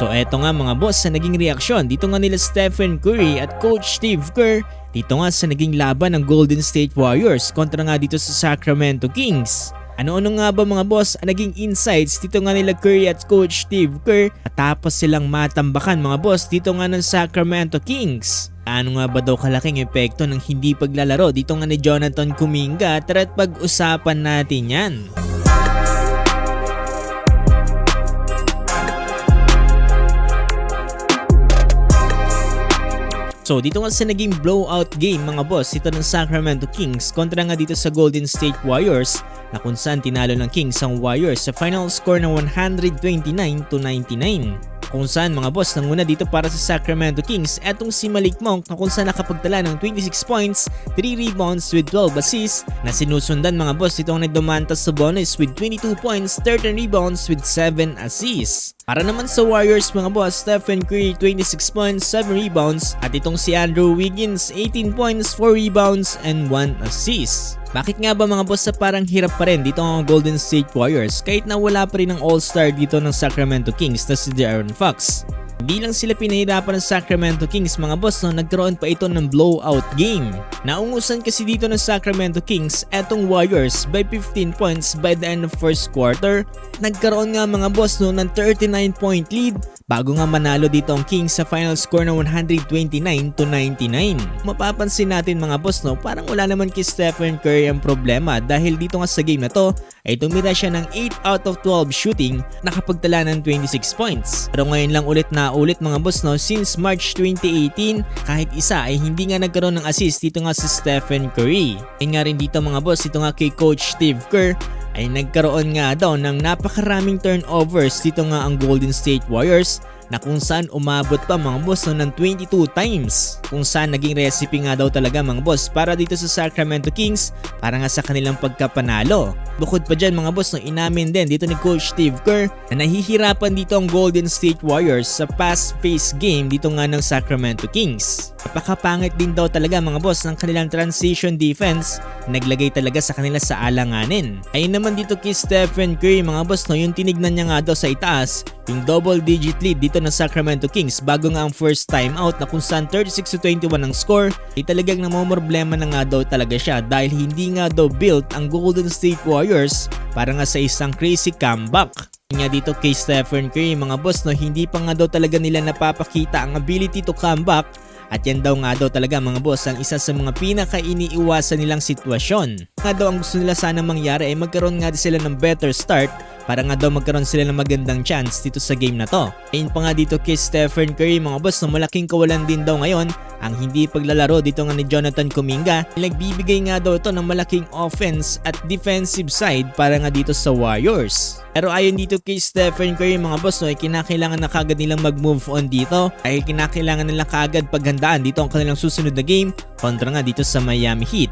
So eto nga mga boss sa naging reaksyon dito nga nila Stephen Curry at Coach Steve Kerr dito nga sa naging laban ng Golden State Warriors kontra nga dito sa Sacramento Kings. Ano-ano nga ba mga boss ang naging insights dito nga nila Curry at Coach Steve Kerr tapos silang matambakan mga boss dito nga ng Sacramento Kings? Ano nga ba daw kalaking epekto ng hindi paglalaro dito nga ni Jonathan Kuminga? Tara't pag-usapan natin yan. So dito nga sa naging blowout game mga boss ito ng Sacramento Kings kontra nga dito sa Golden State Warriors na kung saan tinalo ng Kings ang Warriors sa final score ng 129-99. Kung saan mga boss nanguna dito para sa Sacramento Kings etong si Malik Monk na kung saan nakapagtala ng 26 points, 3 rebounds with 12 assists na sinusundan mga boss itong Domantas Sabonis with 22 points, 13 rebounds with 7 assists. Para naman sa Warriors mga boss, Stephen Curry 26 points, 7 rebounds at itong si Andrew Wiggins 18 points, 4 rebounds and 1 assist. Bakit nga ba mga boss sa parang hirap pa rin dito ang Golden State Warriors kahit na wala pa rin ang all-star dito ng Sacramento Kings na si De'Aaron Fox? Hindi lang sila pinahirapan ng Sacramento Kings mga boss no, nagkaroon pa ito ng blowout game. Naungusan kasi dito ng Sacramento Kings etong Warriors by 15 points by the end of first quarter. Nagkaroon nga mga boss no, ng 39-point lead bago nga manalo dito ang Kings sa final score na 129-99. Mapapansin natin mga boss no, parang wala naman kay Stephen Curry ang problema dahil dito nga sa game na to ay tumira siya ng 8 out of 12 shooting nakapagtala ng 26 points. Pero ngayon lang ulit mga boss no, since March 2018 kahit isa ay hindi nga nagkaroon ng assist dito nga si Stephen Curry. Ayun nga rin dito mga boss ito nga kay Coach Steve Kerr ay nagkaroon nga daw ng napakaraming turnovers dito nga ang Golden State Warriors na kung saan umabot pa mga boss no, ng 22 times. Kung saan naging recipe nga daw talaga mga boss para dito sa Sacramento Kings para nga sa kanilang pagkapanalo. Bukod pa dyan mga boss no, inamin din dito ni Coach Steve Kerr na nahihirapan dito ang Golden State Warriors sa fast-paced game dito nga ng Sacramento Kings. Napakapangit din daw talaga mga boss ng kanilang transition defense na naglagay talaga sa kanila sa alanganin. Ayun naman dito kay Stephen Curry mga boss no, yung tinignan niya nga daw sa itaas yung double digit lead dito ng Sacramento Kings bago nga ang first time out na kung saan 36-21 ang score ay talagang namomroblema na nga daw talaga siya dahil hindi nga daw built ang Golden State Warriors para nga sa isang crazy comeback. Nga dito kay Stephen Curry mga boss no, hindi pa nga daw talaga nila napapakita ang ability to come back. At yan daw nga daw talaga mga boss ang isa sa mga pinaka-iniiwasan nilang sitwasyon. Nga daw ang gusto nila sana mangyari ay magkaroon nga sila ng better start para nga daw magkaroon sila ng magandang chance dito sa game na to. Ayun pa nga dito kay Stephen Curry mga boss no, malaking kawalan din daw ngayon ang hindi paglalaro dito nga ni Jonathan Kuminga. Nagbibigay nga daw ito ng malaking offense at defensive side para nga dito sa Warriors. Pero ayon dito kay Stephen Curry mga boss no, ay kinakailangan na kagad nilang mag-move on dito dahil kinakailangan nila kagad paghandaan dito ang kanilang susunod na game kontra nga dito sa Miami Heat.